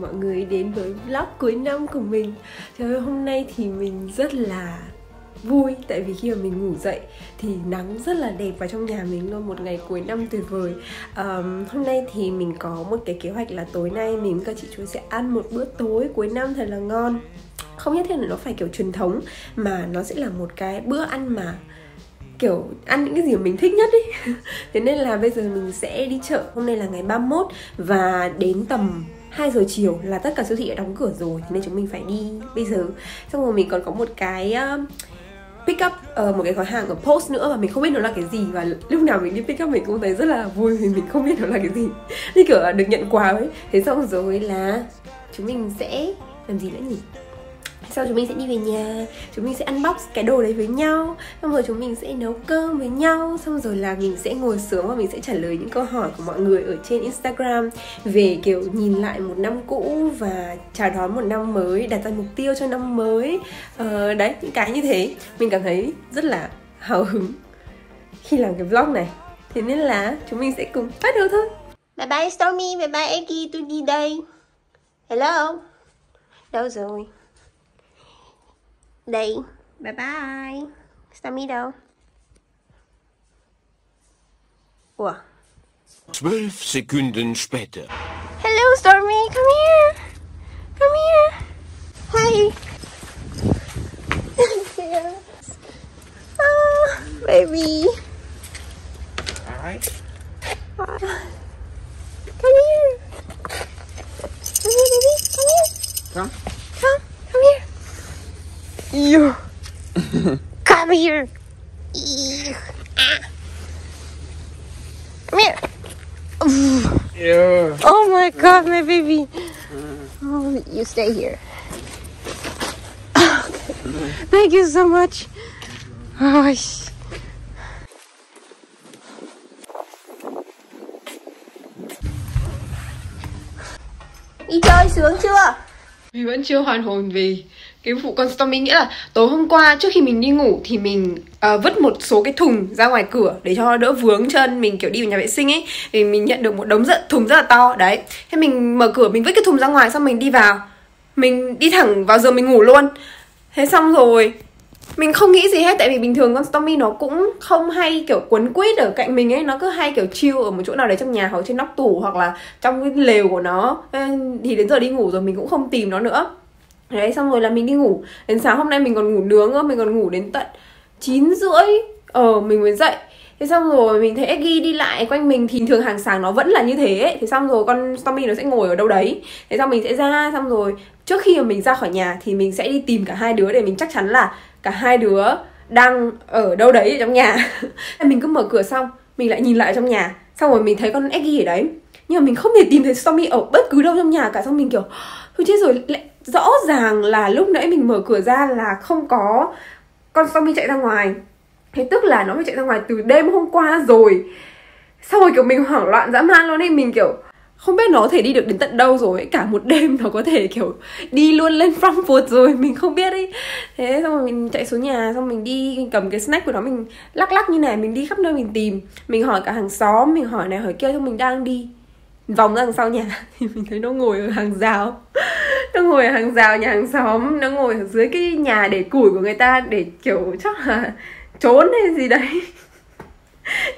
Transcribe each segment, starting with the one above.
mọi người đến với vlog cuối năm của mình. Trời ơi, hôm nay thì mình rất là vui. Tại vì khi mà mình ngủ dậy thì nắng rất là đẹp vào trong nhà mình luôn. Một ngày cuối năm tuyệt vời. Hôm nay thì mình có một cái kế hoạch là tối nay mình với cả chị Chuối sẽ ăn một bữa tối cuối năm thật là ngon. Không nhất thiết là nó phải kiểu truyền thống, mà nó sẽ là một cái bữa ăn mà kiểu ăn những cái gì mà mình thích nhất ý. Thế nên là bây giờ mình sẽ đi chợ. Hôm nay là ngày 31 và đến tầm 2 giờ chiều là tất cả siêu thị đã đóng cửa rồi. Thế nên chúng mình phải đi bây giờ. Xong rồi mình còn có một cái pick up một cái gói hàng ở Post nữa và mình không biết nó là cái gì. Và lúc nào mình đi pick up mình cũng thấy rất là vui vì mình không biết nó là cái gì. Như kiểu là được nhận quà ấy. Thế xong rồi là chúng mình sẽ làm gì nữa nhỉ? Sau chúng mình sẽ đi về nhà, chúng mình sẽ unbox cái đồ đấy với nhau. Xong rồi chúng mình sẽ nấu cơm với nhau. Xong rồi là mình sẽ ngồi xuống và mình sẽ trả lời những câu hỏi của mọi người ở trên Instagram về kiểu nhìn lại một năm cũ và chào đón một năm mới, đặt ra mục tiêu cho năm mới. Đấy, những cái như thế. Mình cảm thấy rất là hào hứng khi làm cái vlog này. Thế nên là chúng mình sẽ cùng bắt đầu thôi. Bye bye Stormy, bye bye Eggy, tôi đi đây. Hello. Đâu rồi? Đây, bye bye. Stormy đâu? Ủa? 12 Sekunden später. Hello Stormy, come here. Come here. Hi. Oh, baby. Hi. Come here. Come here, baby. Come here. Come. Come here. You. Come here. Come here. Yeah. Oh my god, my baby. Oh, you stay here. Okay. Thank you so much. Oh, đi chơi sướng chưa? Mình vẫn chưa hoàn hồn vì cái vụ con Stormy. Nghĩa là tối hôm qua trước khi mình đi ngủ thì mình vứt một số cái thùng ra ngoài cửa để cho đỡ vướng chân. Mình kiểu đi vào nhà vệ sinh ấy thì mình nhận được một đống thùng rất là to. Đấy, thế mình mở cửa, mình vứt cái thùng ra ngoài, xong mình đi vào. Mình đi thẳng vào giường mình ngủ luôn. Thế xong rồi mình không nghĩ gì hết. Tại vì bình thường con Stormy nó cũng không hay kiểu quấn quýt ở cạnh mình ấy. Nó cứ hay kiểu chill ở một chỗ nào đấy trong nhà, hoặc trên nóc tủ, hoặc là trong cái lều của nó. Thì đến giờ đi ngủ rồi mình cũng không tìm nó nữa. Đấy, xong rồi là mình đi ngủ. Đến sáng hôm nay mình còn ngủ nướng nữa. Mình còn ngủ đến tận 9:30 mình mới dậy. Thế xong rồi mình thấy Eggy đi lại quanh mình. Thì thường hàng sáng nó vẫn là như thế ấy. Thế xong rồi con Stormy nó sẽ ngồi ở đâu đấy. Thế xong mình sẽ ra. Xong rồi trước khi mà mình ra khỏi nhà thì mình sẽ đi tìm cả hai đứa để mình chắc chắn là cả hai đứa đang ở đâu đấy ở trong nhà. Mình cứ mở cửa xong mình lại nhìn lại trong nhà. Xong rồi mình thấy con Eggy ở đấy, nhưng mà mình không thể tìm thấy Stormy ở bất cứ đâu trong nhà cả. Xong mình kiểu thôi chết rồi, lại rõ ràng là lúc nãy mình mở cửa ra là không có con Stormy chạy ra ngoài. Thế tức là nó phải chạy ra ngoài từ đêm hôm qua rồi. Xong rồi kiểu mình hoảng loạn dã man luôn ấy. Mình kiểu không biết nó có thể đi được đến tận đâu rồi ấy. Cả một đêm nó có thể kiểu đi luôn lên Frankfurt rồi, mình không biết ấy. Thế xong rồi mình chạy xuống nhà, xong mình đi cầm cái snack của nó, mình lắc lắc như này, mình đi khắp nơi mình tìm. Mình hỏi cả hàng xóm, mình hỏi này hỏi kia. Xong mình đang đi vòng ra đằng sau nhà thì mình thấy nó ngồi ở hàng rào. Nó ngồi ở hàng rào nhà hàng xóm. Nó ngồi ở dưới cái nhà để củi của người ta, để kiểu chắc là trốn hay gì đấy.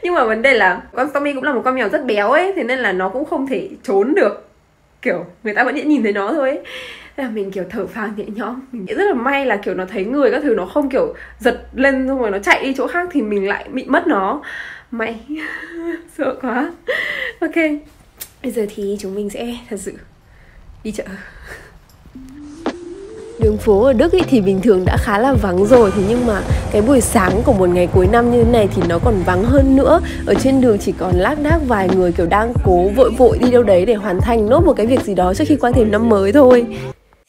Nhưng mà vấn đề là con Stormy cũng là một con mèo rất béo ấy. Thế nên là nó cũng không thể trốn được. Kiểu người ta vẫn nhìn thấy nó thôi ấy. Thế là mình kiểu thở phào nhẹ nhõm. Mình rất là may là kiểu nó thấy người các thứ, nó không kiểu giật lên xong rồi nó chạy đi chỗ khác thì mình lại bị mất nó. May. Sợ quá. Ok, bây giờ thì chúng mình sẽ thật sự đi chợ. Đường phố ở Đức ý thì bình thường đã khá là vắng rồi. Thế nhưng mà cái buổi sáng của một ngày cuối năm như thế này thì nó còn vắng hơn nữa. Ở trên đường chỉ còn lác đác vài người kiểu đang cố vội vội đi đâu đấy để hoàn thành nốt một cái việc gì đó trước khi qua thềm năm mới thôi.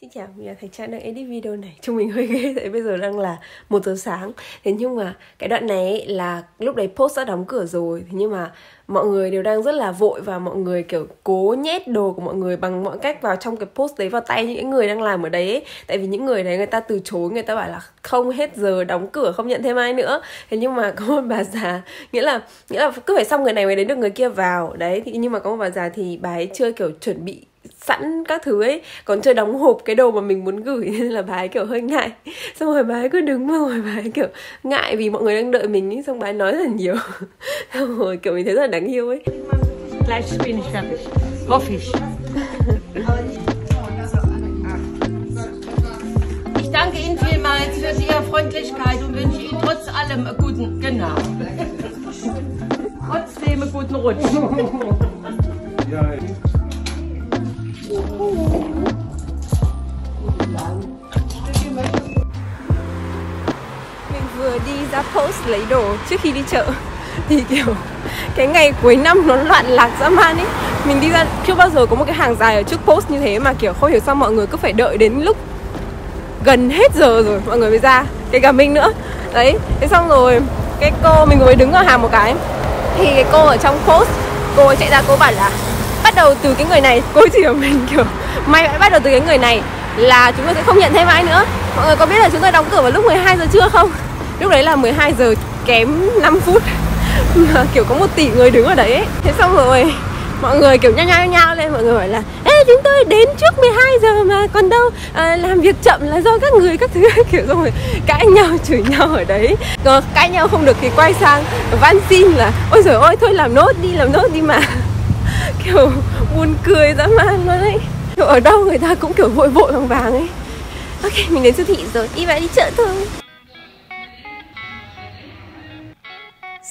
Xin chào, mình là Thạch Trang đang edit video này. Trông mình hơi ghê tại bây giờ đang là 1 giờ sáng. Thế nhưng mà cái đoạn này ấy là lúc đấy Post đã đóng cửa rồi. Thế nhưng mà mọi người đều đang rất là vội và mọi người kiểu cố nhét đồ của mọi người bằng mọi cách vào trong cái Post đấy, vào tay những người đang làm ở đấy ấy. Tại vì những người đấy người ta từ chối, người ta bảo là không, hết giờ đóng cửa, không nhận thêm ai nữa. Thế nhưng mà có một bà già, nghĩa là cứ phải xong người này mới đến được người kia vào. Đấy, thì nhưng mà có một bà già thì bà ấy chưa kiểu chuẩn bị sẵn các thứ ấy, còn chưa đóng hộp cái đồ mà mình muốn gửi nên là bà ấy kiểu hơi ngại. Xong rồi bà ấy cứ đứng mà ngồi, bà ấy kiểu ngại vì mọi người đang đợi mình ấy, xong bà ấy nói rất là nhiều. Xong rồi kiểu mình thấy rất là đáng yêu ấy. Gleich bin ich fertig. Hoffe ich. Ich danke Ihnen vielmals für Ihre Freundlichkeit und wünsche Ihnen trotz allem einen guten, genau. Trotzdem einen guten Rutsch. Mình vừa đi ra post lấy đồ trước khi đi chợ thì kiểu cái ngày cuối năm nó loạn lạc dã man ấy. Mình đi ra chưa bao giờ có một cái hàng dài ở trước post như thế, mà kiểu không hiểu sao mọi người cứ phải đợi đến lúc gần hết giờ rồi mọi người mới ra, kể cả mình nữa. Đấy, thế xong rồi cái cô, mình mới đứng ở hàng một cái thì cái cô ở trong post, cô ấy chạy ra, cô bảo là bắt đầu từ cái người này. Cô chỉ bảo mình kiểu mày phải bắt đầu từ cái người này là chúng tôi sẽ không nhận thêm ai nữa. Mọi người có biết là chúng tôi đóng cửa vào lúc 12 giờ trưa không? Lúc đấy là 12 giờ kém 5 phút mà kiểu có 1 tỷ người đứng ở đấy ấy. Thế xong rồi mọi người kiểu nhao lên, mọi người hỏi là ê, chúng tôi đến trước 12 giờ mà còn đâu, làm việc chậm là do các người các thứ. Kiểu xong rồi cãi nhau, chửi nhau ở đấy. Còn cãi nhau không được thì quay sang van xin là ôi giời ơi, thôi làm nốt đi mà. Kiểu buồn cười dã man luôn ấy. Kiểu ở đâu người ta cũng kiểu vội vàng ấy. Ok, mình đến siêu thị rồi, đi vào đi chợ thôi.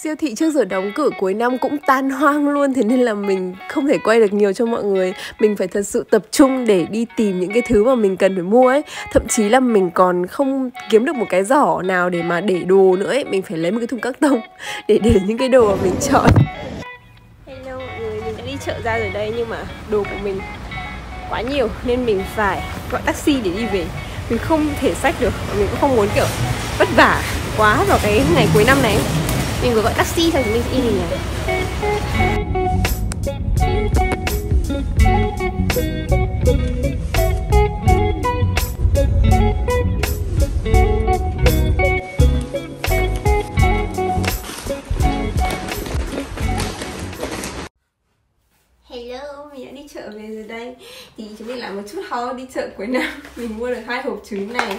Siêu thị trước giờ đóng cửa cuối năm cũng tan hoang luôn, thế nên là mình không thể quay được nhiều cho mọi người. Mình phải thật sự tập trung để đi tìm những cái thứ mà mình cần phải mua ấy. Thậm chí là mình còn không kiếm được một cái giỏ nào để mà để đồ nữa ấy. Mình phải lấy một cái thùng các tông để những cái đồ mà mình chọn. Hello mọi người, mình đã đi chợ ra rồi đây, nhưng mà đồ của mình quá nhiều nên mình phải gọi taxi để đi về. Mình không thể xách được, mình cũng không muốn kiểu vất vả quá vào cái ngày cuối năm này. Mình vừa gọi taxi xong chúng mình sẽ đi về nhà. Hello, mình đã đi chợ về rồi đây. Thì chúng mình làm một chút haul đi chợ cuối năm. Mình mua được 2 hộp trứng này.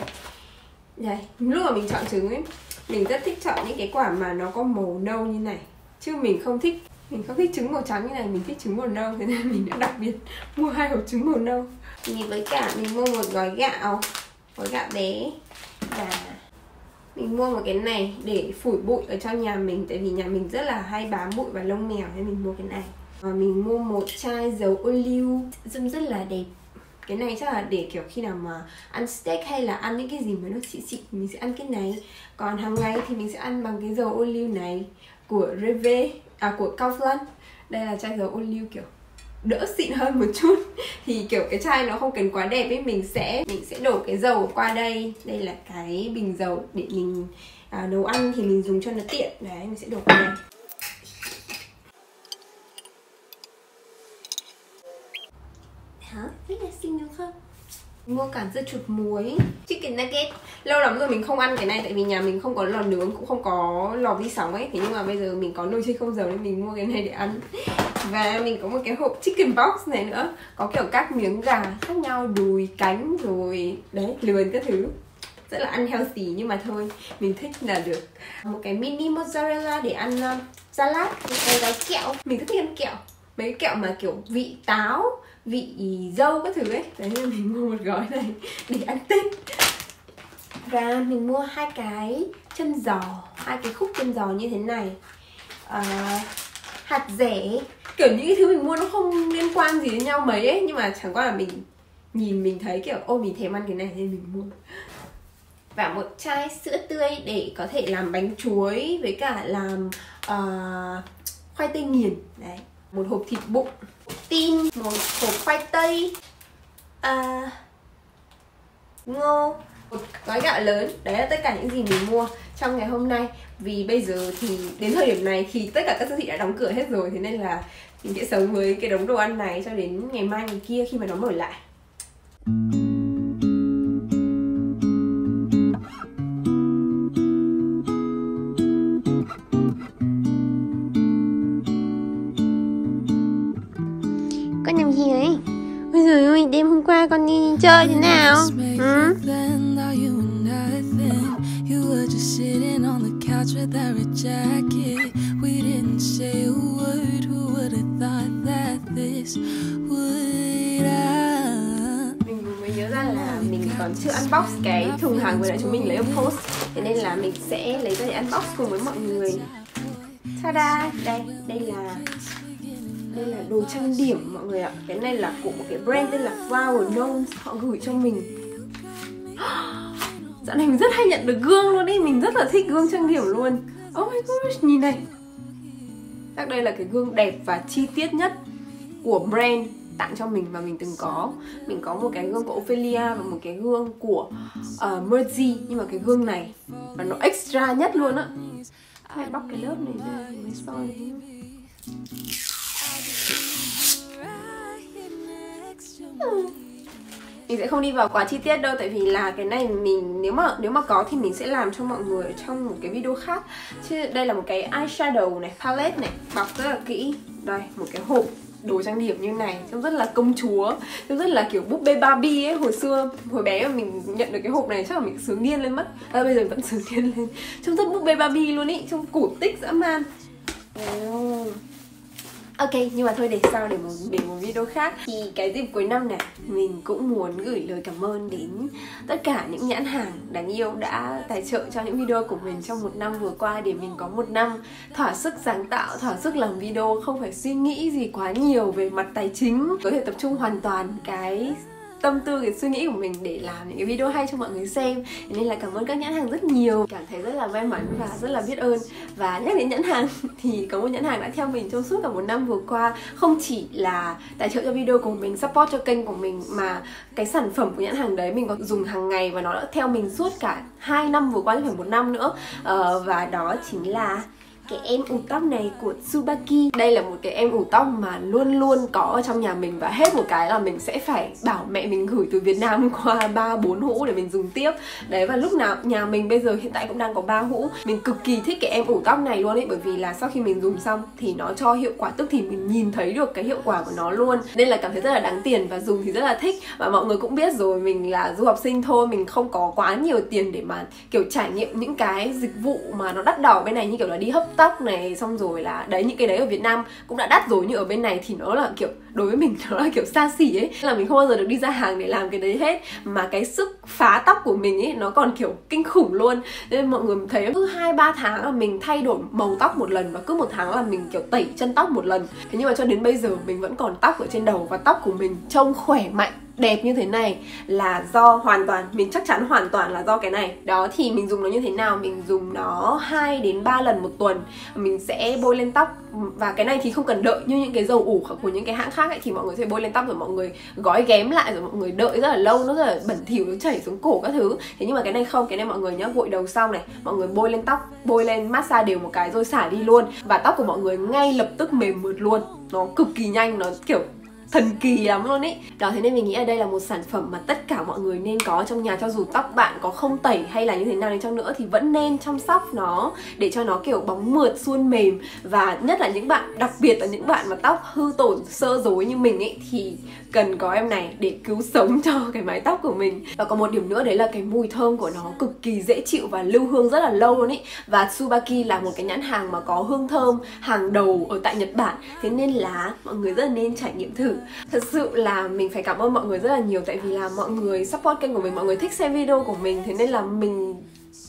Đây, lúc mà mình chọn trứng ấy, mình rất thích chọn những cái quả mà nó có màu nâu như này. Chứ mình không thích trứng màu trắng như này, mình thích trứng màu nâu. Thế nên mình đã đặc biệt mua 2 hộp trứng màu nâu. Thì với cả mình mua một gói gạo bé. Và mình mua một cái này để phủi bụi ở trong nhà mình. Tại vì nhà mình rất là hay bám bụi và lông mèo, nên mình mua cái này. Mình mua một chai dầu ô liu rất là đẹp. Cái này chắc là để kiểu khi nào mà ăn steak hay là ăn những cái gì mà nó xịn mình sẽ ăn cái này. Còn hàng ngày thì mình sẽ ăn bằng cái dầu ô liu này của Reve, của Kaufland. Đây là chai dầu ô liu kiểu đỡ xịn hơn một chút. Thì kiểu cái chai nó không cần quá đẹp ấy, mình sẽ đổ cái dầu qua đây. Đây là cái bình dầu để mình nấu ăn thì mình dùng cho nó tiện. Đấy, mình sẽ đổ qua đây. Hả? Rất là xinh đúng không? Mua cả dưa chuột muối, chicken nugget. Lâu lắm rồi mình không ăn cái này tại vì nhà mình không có lò nướng, cũng không có lò vi sóng ấy. Thế nhưng mà bây giờ mình có nồi chiên không dầu nên mình mua cái này để ăn. Và mình có một cái hộp chicken box này nữa, có kiểu các miếng gà khác nhau, đùi, cánh rồi đấy, lườn các thứ. Rất là unhealthy nhưng mà thôi, mình thích là được. Một cái mini mozzarella để ăn salad, một cái gói kẹo. Mình rất thích ăn kẹo, mấy cái kẹo mà kiểu vị táo, vị dâu các thứ ấy. Đấy nên mình mua một gói này để ăn Tết. Và mình mua 2 cái chân giò, 2 cái khúc chân giò như thế này. Hạt dẻ. Kiểu những cái thứ mình mua nó không liên quan gì đến nhau mấy ấy, nhưng mà chẳng qua là mình nhìn mình thấy kiểu ô mình thèm ăn cái này nên mình mua. Và một chai sữa tươi để có thể làm bánh chuối với cả làm khoai tây nghiền. Đấy, một hộp thịt bụng, tin, một hộp khoai tây, ngô, một gói gạo lớn. Đấy là tất cả những gì mình mua trong ngày hôm nay. Vì bây giờ thì đến thời điểm này thì tất cả các siêu thị đã đóng cửa hết rồi, thế nên là mình sẽ sống với cái đống đồ ăn này cho đến ngày mai ngày kia khi mà nó mở lại. Con làm gì ấy? Bây giờ ơi, đêm hôm qua con đi chơi thế nào? Mình mới nhớ ra là mình còn chưa unbox cái thùng hàng vừa nãy chúng mình lấy ở post. Thế nên là mình sẽ lấy ra để unbox cùng với mọi người. Ta-da! Đây là đồ trang điểm mọi người ạ. Cái này là của một cái brand tên là Flower Nose. Họ gửi cho mình. Dạo này mình rất hay nhận được gương luôn đi. Mình rất là thích gương trang điểm luôn. Oh my gosh, nhìn này. Chắc đây là cái gương đẹp và chi tiết nhất của brand tặng cho mình mà mình từng có. Mình có một cái gương của Ophelia và một cái gương của Mercy. Nhưng mà cái gương này và nó extra nhất luôn á. Hãy bóc cái lớp này ra mới soi. Mình sẽ không đi vào quá chi tiết đâu, tại vì là cái này mình nếu mà có thì mình sẽ làm cho mọi người trong một cái video khác. Chứ đây là một cái eyeshadow này, palette này, bọc rất là kỹ. Đây, một cái hộp đồ trang điểm như này, trông rất là công chúa, trông rất là kiểu búp bê Barbie ấy. Hồi bé mà mình nhận được cái hộp này chắc là mình sướng điên lên mất. Bây giờ vẫn sướng điên lên. Trông rất búp bê Barbie luôn ý, trông cổ tích dã man. Ok, nhưng mà thôi để sau để một video khác. Thì cái dịp cuối năm này mình cũng muốn gửi lời cảm ơn đến tất cả những nhãn hàng đáng yêu đã tài trợ cho những video của mình trong một năm vừa qua, để mình có một năm thỏa sức sáng tạo, thỏa sức làm video, không phải suy nghĩ gì quá nhiều về mặt tài chính, có thể tập trung hoàn toàn cái tâm tư, cái suy nghĩ của mình để làm những cái video hay cho mọi người xem. Nên là cảm ơn các nhãn hàng rất nhiều, cảm thấy rất là may mắn và rất là biết ơn. Và nhắc đến nhãn hàng thì có một nhãn hàng đã theo mình trong suốt cả một năm vừa qua, không chỉ là tài trợ cho video của mình, support cho kênh của mình, mà cái sản phẩm của nhãn hàng đấy mình còn dùng hàng ngày và nó đã theo mình suốt cả 2 năm vừa qua, chứ phải 1 năm nữa. Và đó chính là cái em ủ tóc này của Tsubaki. Đây là một cái em ủ tóc mà luôn luôn có ở trong nhà mình, và hết một cái là mình sẽ phải bảo mẹ mình gửi từ Việt Nam qua 3-4 hũ để mình dùng tiếp. Đấy, và lúc nào nhà mình bây giờ hiện tại cũng đang có 3 hũ. Mình cực kỳ thích cái em ủ tóc này luôn ấy, bởi vì là sau khi mình dùng xong thì nó cho hiệu quả tức thì mình nhìn thấy được cái hiệu quả của nó luôn. Nên là cảm thấy rất là đáng tiền và dùng thì rất là thích. Và mọi người cũng biết rồi, mình là du học sinh thôi, mình không có quá nhiều tiền để mà kiểu trải nghiệm những cái dịch vụ mà nó đắt đỏ bên này, như kiểu là đi hấp tóc này, xong rồi là đấy, những cái đấy ở Việt Nam cũng đã đắt rồi, nhưng ở bên này thì nó là kiểu, đối với mình nó là kiểu xa xỉ ấy, là mình không bao giờ được đi ra hàng để làm cái đấy hết. Mà cái sức phá tóc của mình ấy nó còn kiểu kinh khủng luôn. Nên mọi người thấy cứ 2-3 tháng là mình thay đổi màu tóc một lần, và cứ 1 tháng là mình kiểu tẩy chân tóc một lần. Thế nhưng mà cho đến bây giờ mình vẫn còn tóc ở trên đầu, và tóc của mình trông khỏe mạnh đẹp như thế này là do hoàn toàn, mình chắc chắn hoàn toàn là do cái này. Đó, thì mình dùng nó như thế nào? Mình dùng nó 2 đến 3 lần một tuần. Mình sẽ bôi lên tóc, và cái này thì không cần đợi như những cái dầu ủ của những cái hãng khác ấy, thì mọi người sẽ bôi lên tóc rồi mọi người gói ghém lại, rồi mọi người đợi rất là lâu, nó rất là bẩn thỉu, nó chảy xuống cổ các thứ. Thế nhưng mà cái này không, cái này mọi người nhá, gội đầu xong này, mọi người bôi lên tóc, bôi lên massage đều một cái rồi xả đi luôn, và tóc của mọi người ngay lập tức mềm mượt luôn. Nó cực kỳ nhanh, nó kiểu thần kỳ lắm luôn ý. Đó, thế nên mình nghĩ là đây là một sản phẩm mà tất cả mọi người nên có trong nhà. Cho dù tóc bạn có không tẩy hay là như thế nào đi chăng nữa thì vẫn nên chăm sóc nó để cho nó kiểu bóng mượt, suôn mềm. Và nhất là những bạn, đặc biệt là những bạn mà tóc hư tổn, xơ rối như mình ấy, thì cần có em này để cứu sống cho cái mái tóc của mình. Và có một điểm nữa, đấy là cái mùi thơm của nó cực kỳ dễ chịu và lưu hương rất là lâu luôn ý. Và Tsubaki là một cái nhãn hàng mà có hương thơm hàng đầu ở tại Nhật Bản, thế nên là mọi người rất là nên trải nghiệm thử. Thật sự là mình phải cảm ơn mọi người rất là nhiều, tại vì là mọi người support kênh của mình, mọi người thích xem video của mình, thế nên là mình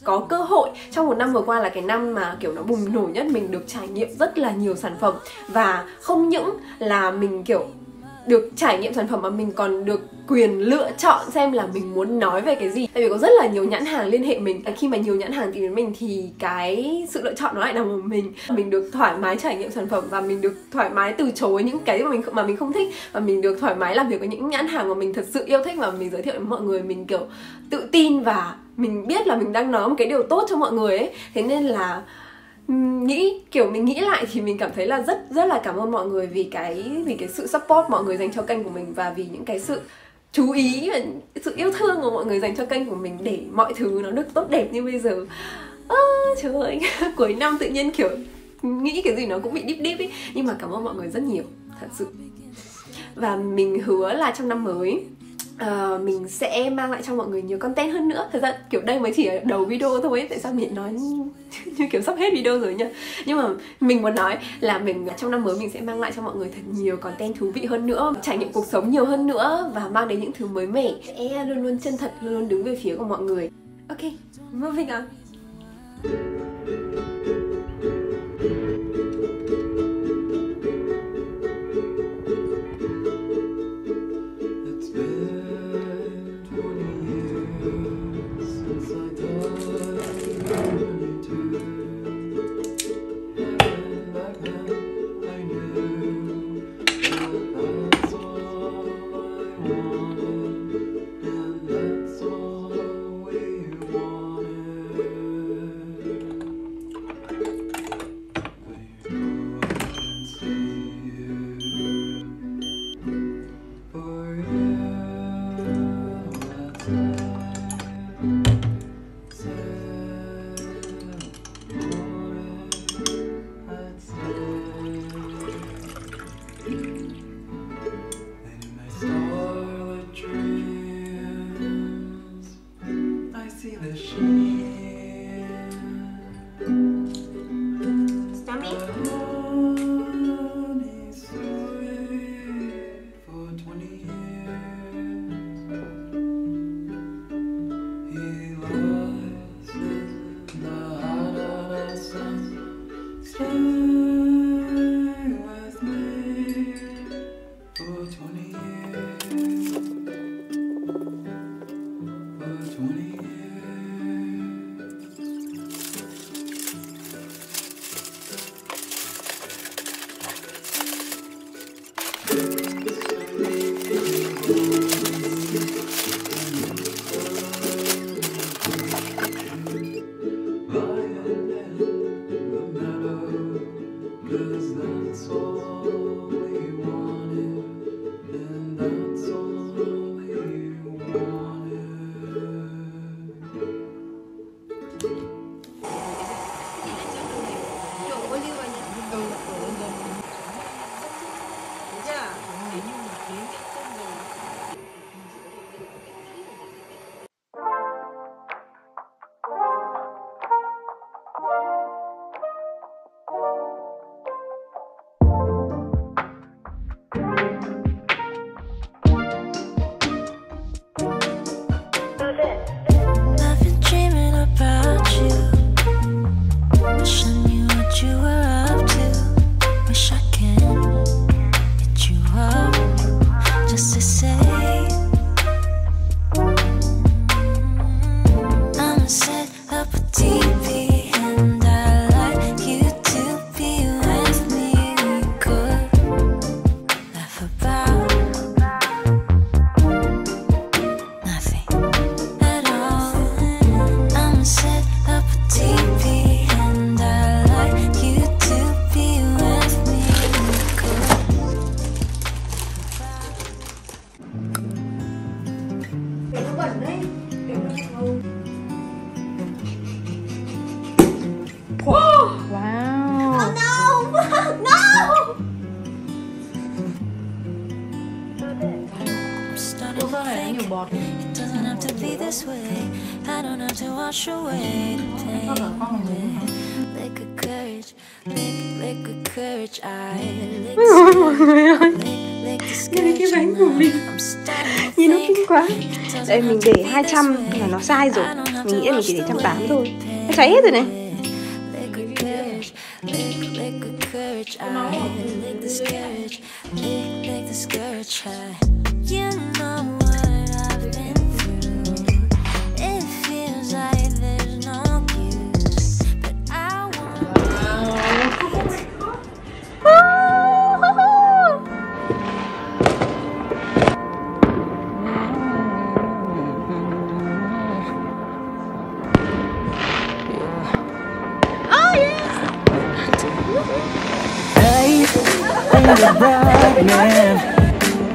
có cơ hội trong một năm vừa qua là cái năm mà kiểu nó bùng nổ nhất, mình được trải nghiệm rất là nhiều sản phẩm. Và không những là mình kiểu được trải nghiệm sản phẩm mà mình còn được quyền lựa chọn xem là mình muốn nói về cái gì. Tại vì có rất là nhiều nhãn hàng liên hệ mình. Khi mà nhiều nhãn hàng tìm đến mình thì cái sự lựa chọn nó lại nằm ở mình. Mình được thoải mái trải nghiệm sản phẩm, và mình được thoải mái từ chối những cái mà mình không thích, và mình được thoải mái làm việc với những nhãn hàng mà mình thật sự yêu thích và mình giới thiệu đến mọi người. Mình kiểu tự tin và mình biết là mình đang nói một cái điều tốt cho mọi người ấy. Thế nên là mình nghĩ lại thì mình cảm thấy là rất là cảm ơn mọi người vì cái sự support mọi người dành cho kênh của mình, và vì những cái sự chú ý và sự yêu thương của mọi người dành cho kênh của mình để mọi thứ nó được tốt đẹp như bây giờ. Trời ơi, cuối năm tự nhiên kiểu nghĩ cái gì nó cũng bị deep ấy, nhưng mà cảm ơn mọi người rất nhiều, thật sự. Và mình hứa là trong năm mới mình sẽ mang lại cho mọi người nhiều content hơn nữa. Thật ra kiểu đây mới chỉ là đầu video thôi ấy. Tại sao mình nói như kiểu sắp hết video rồi nha. Nhưng mà mình muốn nói là trong năm mới mình sẽ mang lại cho mọi người thật nhiều content thú vị hơn nữa, trải nghiệm cuộc sống nhiều hơn nữa, và mang đến những thứ mới mẻ. Sẽ luôn luôn chân thật, luôn luôn đứng về phía của mọi người. Ok, moving on. Cái bánh của mình nhìn nó kinh quá. Đây mình để 200 là nó sai rồi. Mình nghĩ là mình chỉ để 180 thôi. Nó cháy hết rồi này.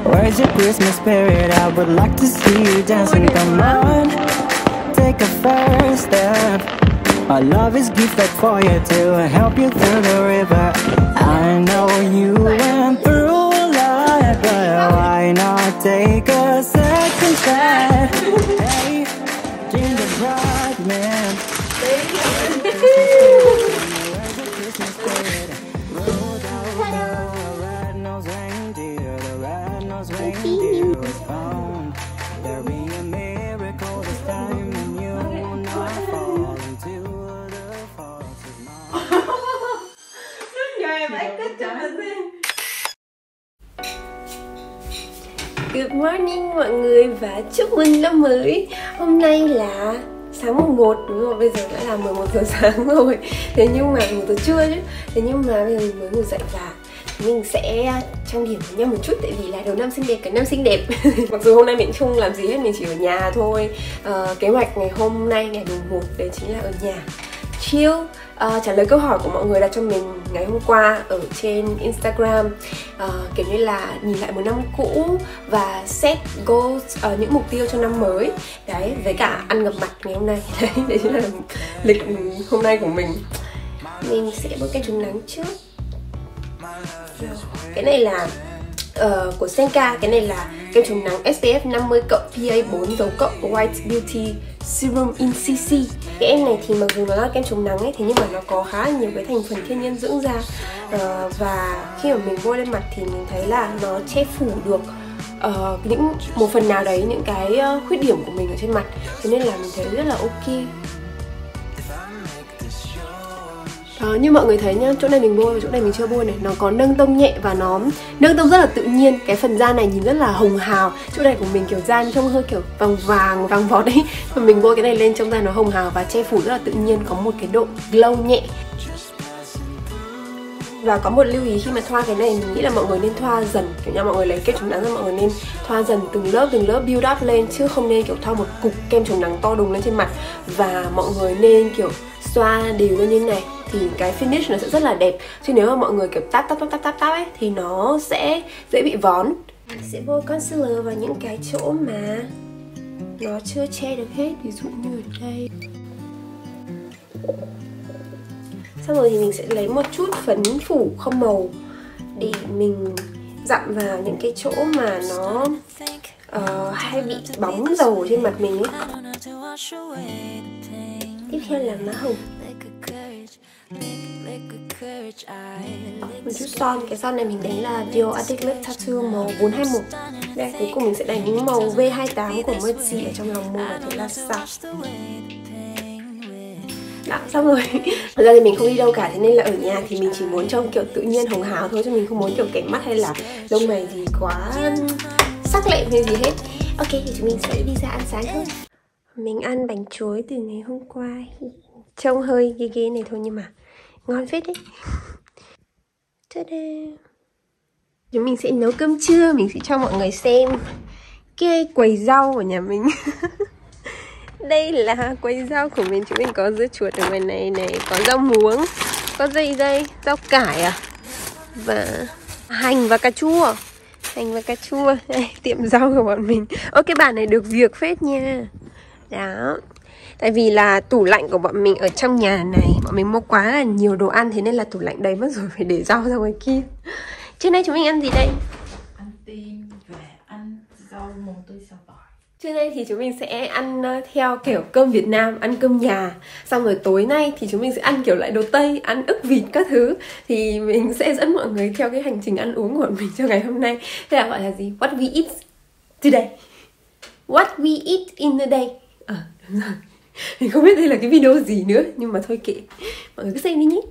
Where's your Christmas spirit? I would like to see you dancing. Come on, take a first step. My love is gifted for you to help you through the river. I know you went through life, but Good morning mọi người và chúc mừng năm mới. Hôm nay là sáng mùng 1 đúng không? Bây giờ đã là 11 giờ sáng rồi. Thế nhưng mà 11 giờ trưa chứ. Thế nhưng mà bây giờ mình mới ngủ dậy và mình sẽ trang điểm với nhau một chút. Tại vì là đầu năm xinh đẹp, cả năm xinh đẹp. Mặc dù hôm nay mình không làm gì hết, mình chỉ ở nhà thôi. Kế hoạch ngày hôm nay, ngày mùng 1 đấy chính là ở nhà chill, trả lời câu hỏi của mọi người đặt cho mình ngày hôm qua ở trên Instagram, kiểu như là nhìn lại một năm cũ và set goals, những mục tiêu cho năm mới đấy, với cả ăn ngập mặt ngày hôm nay. Đấy chính là lịch hôm nay của mình. Mình sẽ bôi kem chống nắng trước. Cái này là của Senka, cái này là kem chống nắng SPF 50 cộng PA4 dấu cộng White Beauty Serum in CC. Cái em này thì mặc dù nó là kem chống nắng ấy, thế nhưng mà nó có khá là nhiều cái thành phần thiên nhiên dưỡng da, và khi mà mình bôi lên mặt thì mình thấy là nó che phủ được những một phần nào đấy những cái khuyết điểm của mình ở trên mặt, cho nên là mình thấy rất là ok. Như mọi người thấy nhá, chỗ này mình bôi và chỗ này mình chưa bôi này, nó có nâng tông nhẹ và nó nâng tông rất là tự nhiên. Cái phần da này nhìn rất là hồng hào. Chỗ này của mình kiểu da trông hơi kiểu vàng vọt đấy. Và mình bôi cái này lên trông da nó hồng hào và che phủ rất là tự nhiên, có một cái độ glow nhẹ. Và có một lưu ý khi mà thoa cái này, mình nghĩ là mọi người nên thoa dần, kiểu như mọi người lấy kem chống nắng ra, mọi người nên thoa dần từng lớp build up lên, chứ không nên kiểu thoa một cục kem chống nắng to đùng lên trên mặt. Và mọi người nên kiểu xoa đều lên như này thì cái finish nó sẽ rất là đẹp. Chứ nếu mà mọi người kiểu tap ấy thì nó sẽ dễ bị vón. Mình sẽ bôi concealer vào những cái chỗ mà nó chưa che được hết, ví dụ như ở đây. Xong rồi thì mình sẽ lấy một chút phấn phủ không màu để mình dặm vào những cái chỗ mà nó hay bị bóng dầu trên mặt mình ấy. Tiếp theo là má hồng. Một chút son, cái son này mình đánh là Dior Arctic Lip Tattoo màu 421. Đây, cuối cùng mình sẽ đánh màu V28 của Mercy ở trong lòng môi và thế là xong. Đó, xong rồi. Thật ra thì mình không đi đâu cả, thế nên là ở nhà thì mình chỉ muốn trông kiểu tự nhiên hồng hào thôi, chứ mình không muốn kiểu kẻ mắt hay là lông mày gì quá sắc lẹm hay gì hết. Ok, thì chúng mình sẽ đi ra ăn sáng thôi. Mình ăn bánh chuối từ ngày hôm qua. Trông hơi ghê này thôi nhưng mà ngon phết đấy. Ta-da. Chúng mình sẽ nấu cơm trưa. Mình sẽ cho mọi người xem cái quầy rau của nhà mình. Đây là quầy rau của mình. Chúng mình có dưa chuột ở ngoài này này, có rau muống, có dây, rau cải và hành và cà chua. Đây, tiệm rau của bọn mình. Ơ, cái bàn này được việc phết nha. Đó. Tại vì là tủ lạnh của bọn mình ở trong nhà này, bọn mình mua quá là nhiều đồ ăn, thế nên là tủ lạnh đầy mất rồi, phải để rau ra ngoài kia. Trưa nay chúng mình ăn gì đây? Ăn tim và ăn rau mồng tươi xào tỏi. Trưa nay thì chúng mình sẽ ăn theo kiểu cơm Việt Nam, ăn cơm nhà. Xong rồi tối nay thì chúng mình sẽ ăn kiểu lại đồ Tây, ăn ức vịt các thứ. Thì mình sẽ dẫn mọi người theo cái hành trình ăn uống của mình cho ngày hôm nay. Thế là gọi là gì? What we eat today. What we eat in the day. Đúng rồi. Mình không biết đây là cái video gì nữa, nhưng mà thôi kệ, mọi người cứ xem đi nhé.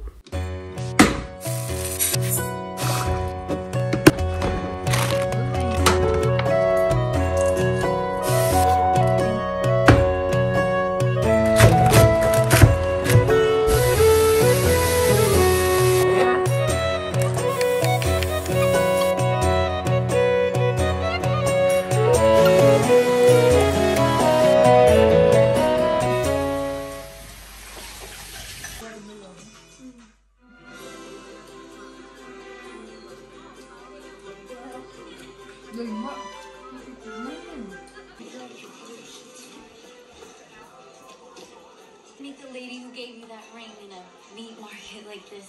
Meet the lady who gave you that ring in a meat market like this.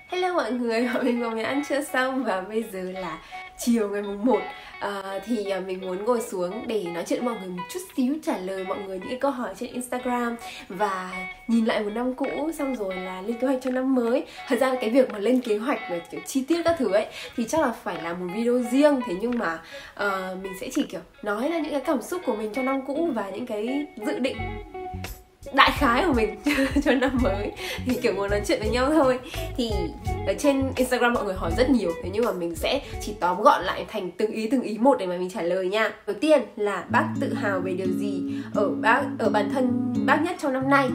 Hello mọi người, bọn mình vừa mới ăn trưa xong và bây giờ là chiều ngày mùng 1. Thì mình muốn ngồi xuống để nói chuyện với mọi người một chút xíu, trả lời mọi người những cái câu hỏi trên Instagram và nhìn lại một năm cũ, xong rồi là lên kế hoạch cho năm mới. Thật ra cái việc mà lên kế hoạch về kiểu chi tiết các thứ ấy thì chắc là phải làm một video riêng. Thế nhưng mà mình sẽ chỉ kiểu nói ra những cái cảm xúc của mình cho năm cũ và những cái dự định đại khái của mình cho năm mới, thì kiểu muốn nói chuyện với nhau thôi. Thì ở trên Instagram mọi người hỏi rất nhiều, thế nhưng mà mình sẽ chỉ tóm gọn lại thành từng ý một để mà mình trả lời nha. Đầu tiên là bác tự hào về điều gì ở bản thân bác nhất trong năm nay.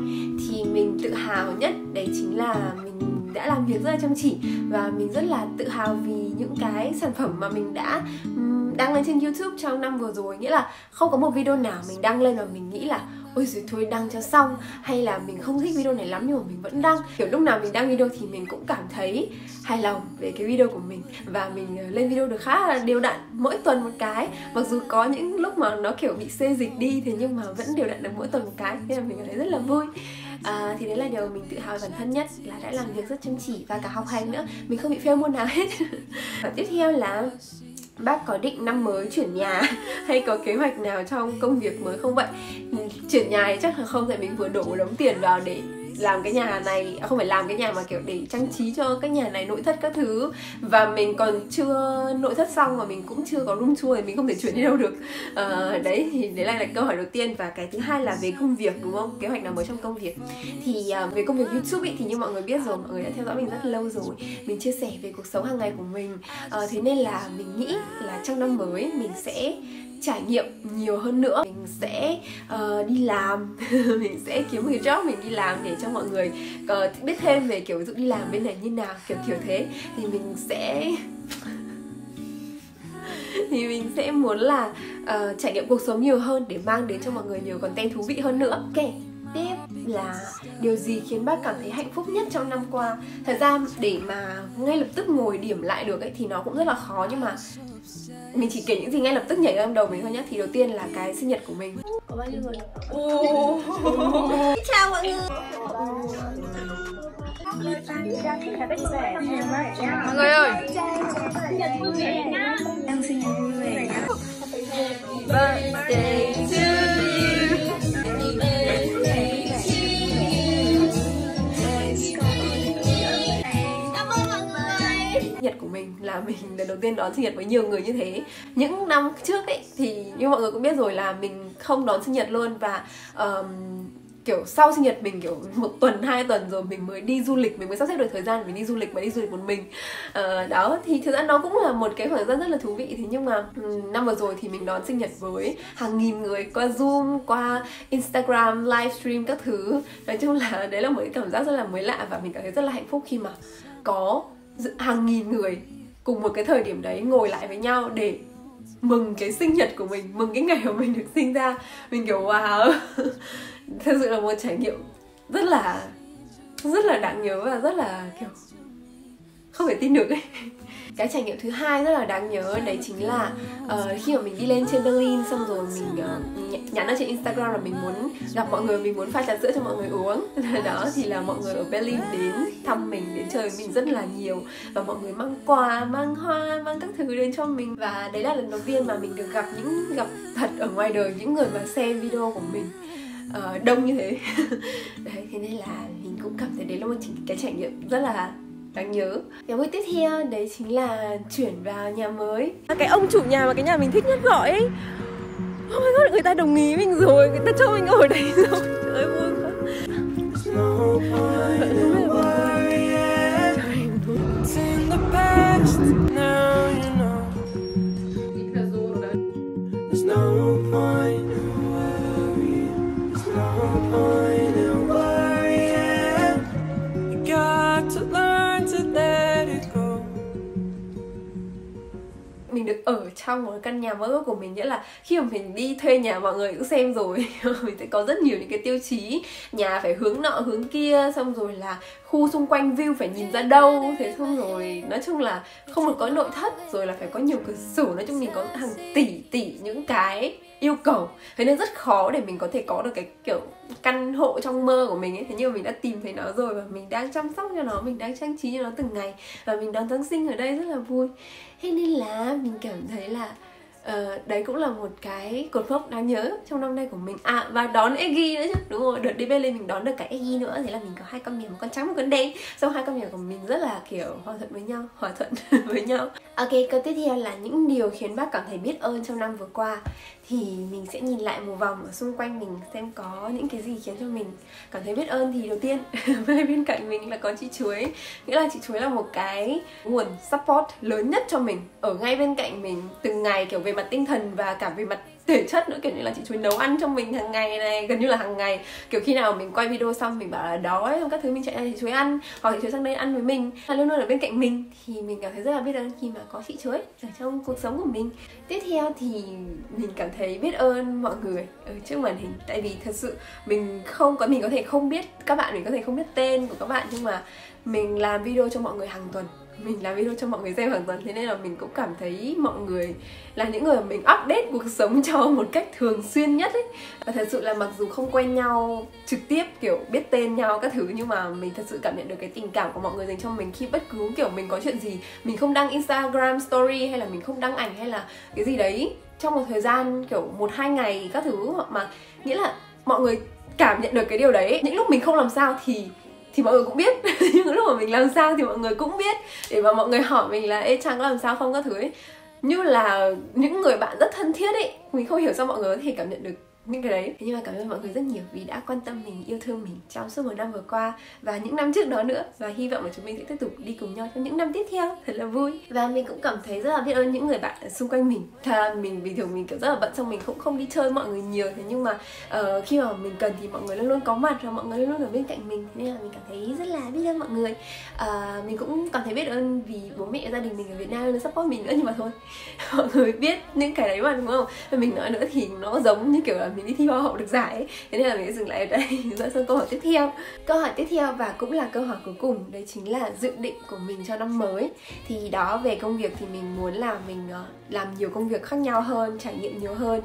Thì mình tự hào nhất đấy chính là mình đã làm việc rất là chăm chỉ, và mình rất là tự hào vì những cái sản phẩm mà mình đã đăng lên trên YouTube trong năm vừa rồi. Nghĩa là không có một video nào mình đăng lên mà mình nghĩ là ôi giời thôi đăng cho xong, hay là mình không thích video này lắm nhưng mà mình vẫn đăng. Kiểu lúc nào mình đăng video thì mình cũng cảm thấy hài lòng về cái video của mình, và mình lên video được khá là đều đặn, mỗi tuần một cái. Mặc dù có những lúc mà nó kiểu bị xê dịch đi, thế nhưng mà vẫn đều đặn được mỗi tuần một cái, thế là mình thấy rất là vui. Thì đấy là điều mình tự hào bản thân nhất, là đã làm việc rất chăm chỉ và cả học hành nữa, mình không bị fail môn nào hết. Và tiếp theo là bác có định năm mới chuyển nhà hay có kế hoạch nào trong công việc mới không vậy? Chuyển nhà thì chắc là không, tại mình vừa đổ đống tiền vào để làm cái nhà này, không phải làm cái nhà mà kiểu để trang trí cho cái nhà này, nội thất các thứ, và mình còn chưa nội thất xong và mình cũng chưa có room tour thì mình không thể chuyển đi đâu được. Đấy thì đấy là câu hỏi đầu tiên. Và cái thứ hai là về công việc, đúng không? Kế hoạch nào mới trong công việc? Thì về công việc YouTube ý, thì như mọi người biết rồi, mọi người đã theo dõi mình rất lâu rồi, mình chia sẻ về cuộc sống hàng ngày của mình. Thế nên là mình nghĩ là trong năm mới mình sẽ trải nghiệm nhiều hơn nữa. Mình sẽ đi làm mình sẽ kiếm một cái job mình đi làm để cho mọi người biết thêm về kiểu ví dụ đi làm bên này như nào, kiểu thế. Thì mình sẽ muốn là trải nghiệm cuộc sống nhiều hơn để mang đến cho mọi người nhiều content thú vị hơn nữa. Ok, tiếp là điều gì khiến bác cảm thấy hạnh phúc nhất trong năm qua? Thật ra để mà ngay lập tức ngồi điểm lại được ấy thì nó cũng rất là khó, nhưng mà mình chỉ kể những gì ngay lập tức nhảy ra trong đầu mình thôi nhé. Thì đầu tiên là cái sinh nhật của mình. Có bao nhiêu người? Chào mọi người. Mọi người ơi, Đang sinh nhật vui vẻ nhá. Birthday to Nhật của mình là mình lần đầu tiên đón sinh nhật với nhiều người như thế. Những năm trước ấy thì như mọi người cũng biết rồi là mình không đón sinh nhật luôn. Và kiểu sau sinh nhật mình kiểu 1 tuần 2 tuần rồi mình mới đi du lịch, mình mới sắp xếp được thời gian mình đi du lịch một mình. Đó thì thực ra nó cũng là một cái khoảng thời gian rất là thú vị. Thế nhưng mà năm vừa rồi thì mình đón sinh nhật với hàng nghìn người qua Zoom, qua Instagram, livestream các thứ. Nói chung là đấy là một cái cảm giác rất là mới lạ, và mình cảm thấy rất là hạnh phúc khi mà có hàng nghìn người cùng một cái thời điểm đấy ngồi lại với nhau để mừng cái sinh nhật của mình, mừng cái ngày mà mình được sinh ra. Mình kiểu wow thật sự là một trải nghiệm rất là đáng nhớ và rất là kiểu không thể tin được ấy. Cái trải nghiệm thứ hai rất là đáng nhớ đấy chính là khi mà mình đi lên trên Berlin, xong rồi mình nhắn ở trên Instagram là mình muốn gặp mọi người, mình muốn pha trà sữa cho mọi người uống. Đó thì là mọi người ở Berlin đến thăm mình, đến chơi với mình rất là nhiều, và mọi người mang quà, mang hoa, mang các thứ đến cho mình. Và đấy là lần đầu tiên mà mình được gặp thật ở ngoài đời những người mà xem video của mình đông như thế. Đấy, thế nên là mình cũng cảm thấy đấy là một cái trải nghiệm rất là đáng nhớ. Cái bước tiếp theo đấy chính là chuyển vào nhà mới. Cái ông chủ nhà mà cái nhà mình thích nhất gọi ấy, oh my god, người ta đồng ý mình rồi, người ta cho mình ở đây rồi. Trời ơi, vui quá. Mình được ở trong một căn nhà mơ ước của mình. Nghĩa là khi mà mình đi thuê nhà, mọi người cũng xem rồi mình sẽ có rất nhiều những cái tiêu chí. Nhà phải hướng nọ hướng kia, xong rồi là khu xung quanh view phải nhìn ra đâu, thế xong rồi nói chung là không được có nội thất, rồi là phải có nhiều cửa sổ. Nói chung mình có hàng tỷ những cái yêu cầu, thế nên rất khó để mình có thể có được cái kiểu căn hộ trong mơ của mình ấy. Thế nhưng mà mình đã tìm thấy nó rồi, và mình đang chăm sóc cho nó, mình đang trang trí cho nó từng ngày, và mình đón Giáng sinh ở đây rất là vui. Thế nên là mình cảm thấy là đấy cũng là một cái cột mốc đáng nhớ trong năm nay của mình. Và đón Eggy nữa chứ, đúng rồi, đợt đi Berlin mình đón được cả Eggy nữa. Thế là mình có 2 con mèo, một con trắng, một con đen. Xong 2 con mèo của mình rất là kiểu hòa thuận với nhau. Ok, câu tiếp theo là những điều khiến bác cảm thấy biết ơn trong năm vừa qua. thì mình sẽ nhìn lại một vòng ở xung quanh mình xem có những cái gì khiến cho mình cảm thấy biết ơn. Thì đầu tiên ngay bên cạnh mình là có chị Chuối, nghĩa là chị Chuối là một cái nguồn support lớn nhất cho mình, ở ngay bên cạnh mình từng ngày, kiểu về mặt tinh thần và cả về mặt thể chất nữa. Kiểu như là chị Chuối nấu ăn cho mình hàng ngày này, gần như là hàng ngày. Kiểu khi nào mình quay video xong mình bảo là đói các thứ, mình chạy ra chị Chuối ăn, hoặc chị Chuối sang đây ăn với mình, là luôn luôn ở bên cạnh mình. Thì mình cảm thấy rất là biết ơn khi mà có chị Chuối ở trong cuộc sống của mình. Tiếp theo thì mình cảm thấy biết ơn mọi người ở trước màn hình. Tại vì thật sự mình có thể không biết các bạn, mình có thể không biết tên của các bạn, nhưng mà mình làm video cho mọi người hàng tuần, mình làm video cho mọi người xem hàng tuần. Thế nên là mình cũng cảm thấy mọi người là những người mà mình update cuộc sống cho một cách thường xuyên nhất ấy. Và thật sự là mặc dù không quen nhau trực tiếp, kiểu biết tên nhau các thứ, nhưng mà mình thật sự cảm nhận được cái tình cảm của mọi người dành cho mình. Khi bất cứ kiểu mình có chuyện gì, mình không đăng Instagram story hay là mình không đăng ảnh hay là cái gì đấy trong một thời gian kiểu 1-2 ngày các thứ, mà nghĩa là mọi người cảm nhận được cái điều đấy. Những lúc mình không làm sao thì mọi người cũng biết, những lúc mà mình làm sao thì mọi người cũng biết, để mà mọi người hỏi mình là ê Trang có làm sao không các thứ ấy, như là những người bạn rất thân thiết ấy. Mình không hiểu sao mọi người có thể cảm nhận được những cái đấy. Nhưng mà cảm ơn mọi người rất nhiều vì đã quan tâm mình, yêu thương mình trong suốt một năm vừa qua và những năm trước đó nữa. Và hy vọng là chúng mình sẽ tiếp tục đi cùng nhau trong những năm tiếp theo, thật là vui. Và mình cũng cảm thấy rất là biết ơn những người bạn ở xung quanh mình. Thật là mình bình thường mình kiểu rất là bận, xong mình cũng không đi chơi mọi người nhiều. Thế nhưng mà khi mà mình cần thì mọi người luôn luôn có mặt và mọi người luôn luôn ở bên cạnh mình. Nên là mình cảm thấy rất là biết ơn mọi người. Mình cũng cảm thấy biết ơn vì bố mẹ gia đình mình ở Việt Nam luôn support mình nữa. Nhưng mà thôi, mọi người biết những cái đấy mà, đúng không? Và mình nói nữa thì nó giống như kiểu là mình đi thi hoa hậu được giải ấy. Thế nên là mình sẽ dừng lại ở đây, dẫn sang câu hỏi tiếp theo. Câu hỏi tiếp theo và cũng là câu hỏi cuối cùng, đấy chính là dự định của mình cho năm mới. Thì đó, về công việc thì mình muốn là mình làm nhiều công việc khác nhau hơn, trải nghiệm nhiều hơn,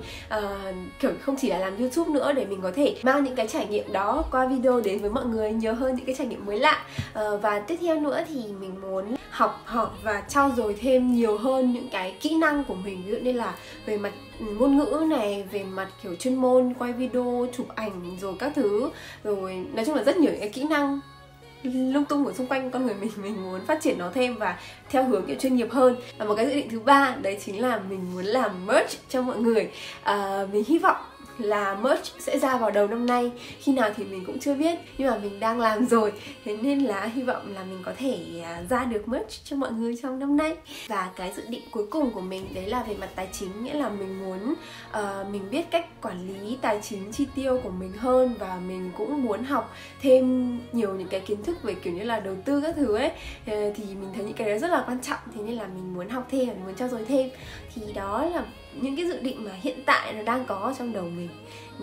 kiểu không chỉ là làm YouTube nữa, để mình có thể mang những cái trải nghiệm đó qua video đến với mọi người nhiều hơn, những cái trải nghiệm mới lạ. Và tiếp theo nữa thì mình muốn học hỏi và trau dồi thêm nhiều hơn những cái kỹ năng của mình, ví dụ như là về mặt ngôn ngữ này, về mặt kiểu chuyên môn, quay video, chụp ảnh rồi các thứ, rồi nói chung là rất nhiều cái kỹ năng lung tung ở xung quanh con người mình muốn phát triển nó thêm và theo hướng kiểu chuyên nghiệp hơn. Và một cái dự định thứ ba đấy chính là mình muốn làm merch cho mọi người. Mình hy vọng là merch sẽ ra vào đầu năm nay, khi nào thì mình cũng chưa biết, nhưng mà mình đang làm rồi. Thế nên là hy vọng là mình có thể ra được merch cho mọi người trong năm nay. Và cái dự định cuối cùng của mình đấy là về mặt tài chính, nghĩa là mình muốn mình biết cách quản lý tài chính chi tiêu của mình hơn, và mình cũng muốn học thêm nhiều những cái kiến thức về kiểu như là đầu tư các thứ ấy. Thì mình thấy những cái đấy rất là quan trọng, thế nên là mình muốn học thêm, mình muốn trau dồi thêm. Thì đó là những cái dự định mà hiện tại nó đang có trong đầu mình.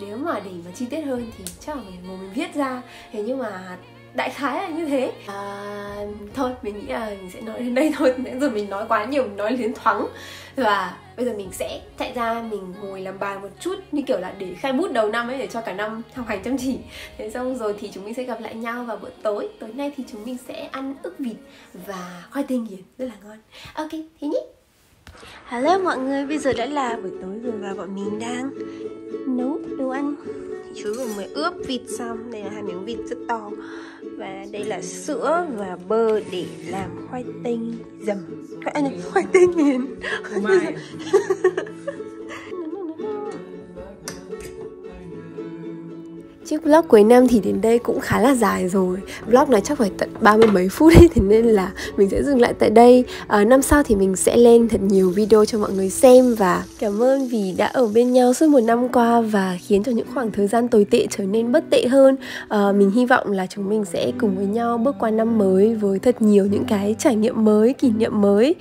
Nếu mà để mà chi tiết hơn thì chắc là mình ngồi mình viết ra. Thế nhưng mà đại khái là như thế. Thôi mình nghĩ là mình sẽ nói đến đây thôi. Nãy giờ mình nói quá nhiều, mình nói đến thoáng. Và bây giờ mình sẽ chạy ra, mình ngồi làm bài một chút, như kiểu là để khai bút đầu năm ấy, để cho cả năm học hành chăm chỉ. Thế xong rồi thì chúng mình sẽ gặp lại nhau vào bữa tối. Tối nay thì chúng mình sẽ ăn ức vịt và khoai tây nghiền rất là ngon. Ok, thế nhé. Hello mọi người, bây giờ đã là buổi tối rồi và bọn mình đang nấu đồ ăn. Chú vừa mới ướp vịt xong, đây là 2 miếng vịt rất to. Và đây là sữa và bơ để làm khoai tây dầm. Khoai tây nghiền. Chiếc vlog cuối năm thì đến đây cũng khá là dài rồi. Vlog này chắc phải tận 30 mấy phút ấy, thế nên là mình sẽ dừng lại tại đây. Năm sau thì mình sẽ lên thật nhiều video cho mọi người xem. Và cảm ơn vì đã ở bên nhau suốt một năm qua và khiến cho những khoảng thời gian tồi tệ trở nên bất tệ hơn. Mình hy vọng là chúng mình sẽ cùng với nhau bước qua năm mới với thật nhiều những cái trải nghiệm mới, kỷ niệm mới.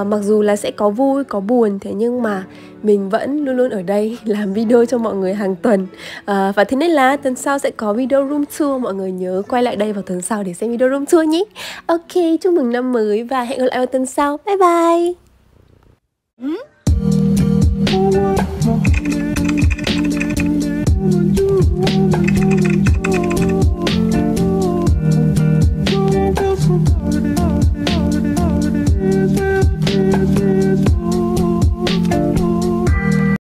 Mặc dù là sẽ có vui, có buồn, thế nhưng mà mình vẫn luôn luôn ở đây làm video cho mọi người hàng tuần. Và thế nên là tuần sau sẽ có video room tour. Mọi người nhớ quay lại đây vào tuần sau để xem video room tour nhé. Ok, chúc mừng năm mới và hẹn gặp lại vào tuần sau. Bye bye.